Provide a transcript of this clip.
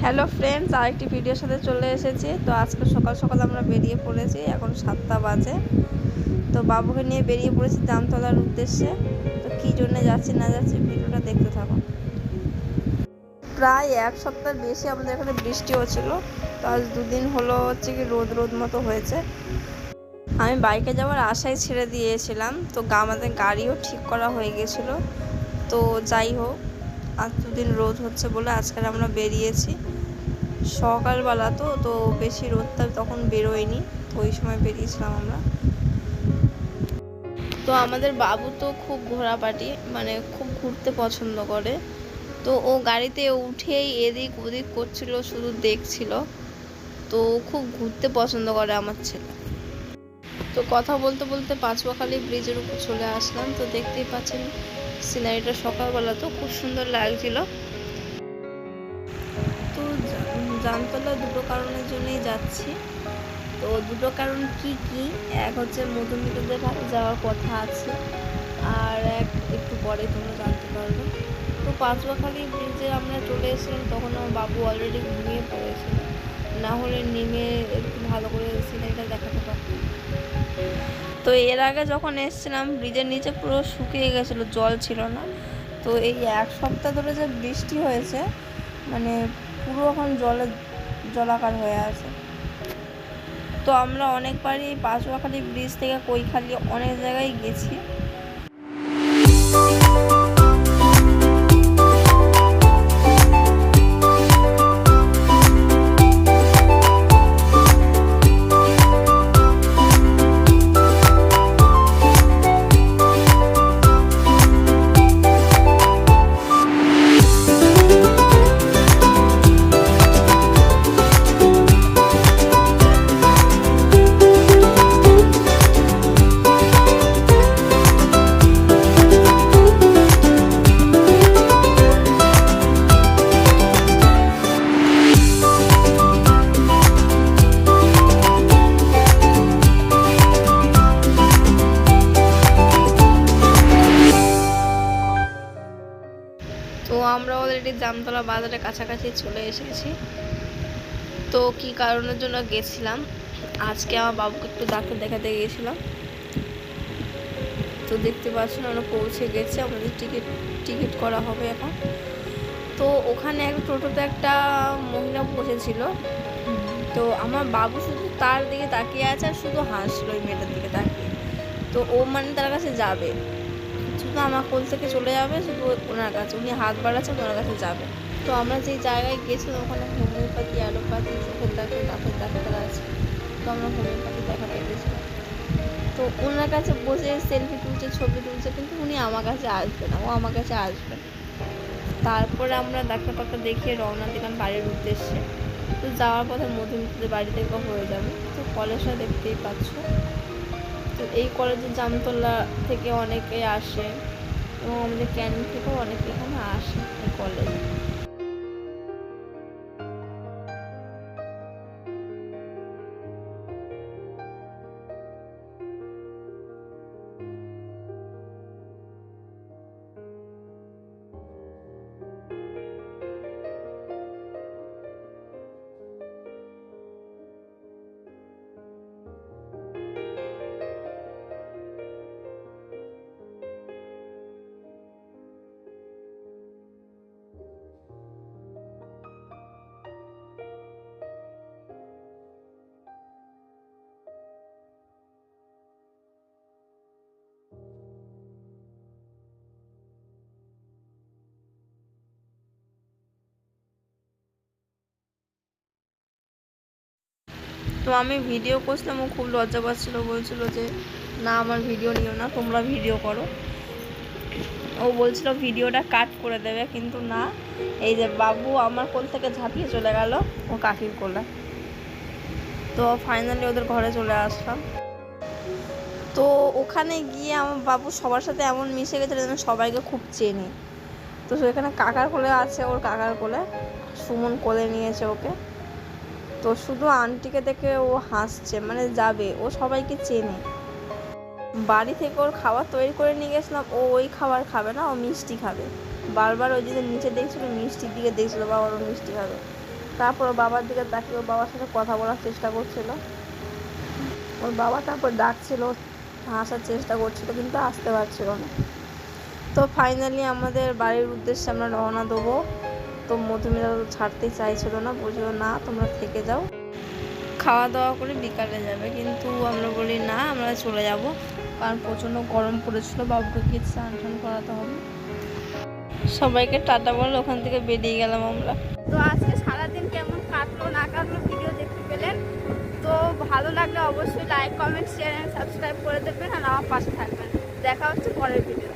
Hello friends, আরেকটি ভিডিওর সাথে চলে এসেছি। তো আজকে সকাল সকাল আমরা বেরিয়ে পড়েছি, এখন 7টা বাজে। তো বাবুকে নিয়ে বেরিয়ে পড়েছি জামতলার উদ্দেশ্যে। তো কী জন্য যাচ্ছি না যাচ্ছি ভিডিওটা দেখতে থাকো। প্রায় এক সপ্তাহের বেশি আমাদের এখানে বৃষ্টি হচ্ছিল। তো আজ দুদিন হলো হচ্ছে কি রোদ রোদ মতো হয়েছে। আমি বাইকে যাওয়ার আশায় ছেড়ে দিয়েছিলাম। তো আমাদের গাড়িও ঠিক করা হয়ে গেছিলো। তো যাই হোক, আজ দুদিন রোদ হচ্ছে বলে আজকে আমরা বেরিয়েছি। সকালবেলা তো বেশি রোদটা তখন বেরোয়নি, তো ওই সময় বেরিয়েছিলাম আমরা। তো আমাদের বাবু তো খুব ঘোরাপাটি, মানে খুব ঘুরতে পছন্দ করে। তো ও গাড়িতে উঠেই এদিক ওদিক করছিল, শুধু দেখছিল। তো খুব ঘুরতে পছন্দ করে আমার ছেলে। তো কথা বলতে বলতে পাঁচুয়াখালী ব্রিজের উপর চলে আসলাম। তো দেখতেই পাচ্ছেন সিনারিটা সকালবেলা তো খুব সুন্দর লাগছিল। তো জামতলা দুটো কারণের জন্যই যাচ্ছি। তো দুটো কারণ কি এক হচ্ছে মধুমিতাদের যাওয়ার কথা আছে, আর একটু পরে তোমরা জানতে পারবে। তো পাঁচুয়াখালী ব্রিজে আমরা চলে এসেছিলাম, তখন আমার বাবু অলরেডি ঘুমিয়ে পড়েছিল, না হলে নেমে একটু ভালো করে সিনারিটা দেখাতে পারতাম। তো এর আগে যখন এসেছিলাম ব্রিজের নিচে পুরো শুকিয়ে গেছিলো, জল ছিল না। তো এই এক সপ্তাহ ধরে যে বৃষ্টি হয়েছে, মানে পুরো এখন জলাকার হয়ে আছে। তো আমরা অনেকবারই পাঁচুয়াখালী ব্রিজ থেকে কৈখালী অনেক জায়গায় গেছি। তো আমরা অলরেডি জামতলা বাজারের কাছাকাছি চলে এসেছি। তো কি কারণের জন্য গেছিলাম, আজকে আমার বাবুকে একটু ডাক্তার দেখাতে গিয়েছিলাম। তো দেখতে পাচ্ছেন আমরা পৌঁছে গেছি, আমাদের টিকিট করা হবে এখন। তো ওখানে একটা টোটোতে একটা মহিলা বসেছিল। তো আমার বাবু শুধু তার দিকে তাকিয়ে আছে আর শুধু হাসছিল ওই মেয়েটার দিকে তাকিয়ে। তো ও মানে তার কাছে যাবে, শুধু আমার কোল থেকে চলে যাবে, শুধু ওনার কাছে, উনি হাত বাড়াচ্ছেন ওনার কাছে যাবে। তো আমরা যেই জায়গায় গেছিলাম ওখানে হোমিওপ্যাথি, অ্যালোপ্যাথি, চোখের ডাক্তার আছে। তো আমরা হোমিওপ্যাথি দেখাতে গেছিলাম। তো ওনার কাছে বসে সেলফি তুলছে, ছবি তুলছে, কিন্তু উনি আমার কাছে আসবে না, ও আমার কাছে আসবে। তারপরে আমরা ডাক্তার দেখিয়ে রওনা দিলাম বাড়ির উদ্দেশ্যে। তো যাওয়ার পথে মধুমিতাদের বাড়ি থেকে হয়ে যাবে। তো কলেজটা দেখতেই পাচ্ছ। তো এই কলেজের জামতলা থেকে অনেকে আসে, এবং আমাদের ক্যানিং থেকেও অনেকে এখানে আসে এই কলেজে। তো আমি ভিডিও করছিলাম, ও খুব লজ্জা পাচ্ছিলো, বলছিল যে না আমার ভিডিও নিও না, তোমরা ভিডিও করো। ও বলছিল ভিডিওটা কাট করে দেবে, কিন্তু না, এই যে বাবু আমার কোল থেকে ঝাঁপিয়ে চলে গেল ও কাকির কোলে। তো ফাইনালি ওদের ঘরে চলে আসলাম। তো ওখানে গিয়ে আমার বাবু সবার সাথে এমন মিশে গেছে যেন সবাইকে খুব চেনে। তো সেখানে কাকার কোলে আছে, ওর কাকার কোলে সুমন কোলে নিয়েছে ওকে। তো শুধু আন্টিকে দেখে ও হাসছে, মানে যাবে, ও সবাইকে চেনে। বাড়ি থেকে ওর খাবার তৈরি করে নিয়ে গেছিলাম, ও ওই খাবার খাবে না, ও মিষ্টি খাবে। বারবার ওই দিকে নিচে দেখছিল, মিষ্টির দিকে দেখছিল, বাবা ওর মিষ্টি খাবে। তারপর বাবার দিকে তাকিয়ে ওর বাবার সাথে কথা বলার চেষ্টা করছিল। ওর বাবা তারপর ডাকছিল, আসার চেষ্টা করছিল কিন্তু আসতে পারছিল না। তো ফাইনালি আমাদের বাড়ির উদ্দেশ্যে আমরা রওনা দেবো। তো মধুমিতা তো ছাড়তেই চাইছিল না, বুঝিও না তোমরা থেকে যাও, খাওয়া দাওয়া করে বিকালে যাবে। কিন্তু আমরা বলি না, আমরা চলে যাব, কারণ প্রচণ্ড গরম পড়েছিল, বাবুকে কি স্নান টান করাতে হবে। সবাইকে টাটা বলে ওখান থেকে বেরিয়ে গেলাম আমরা। তো আজকে সারাদিন কেমন কাটলো না কাটলো ভিডিও দেখতে পেলেন। তো ভালো লাগলে অবশ্যই like, comment, share and subscribe করে দেবেন আর আমার পাশে থাকবেন। দেখা হচ্ছে পরের ভিডিও।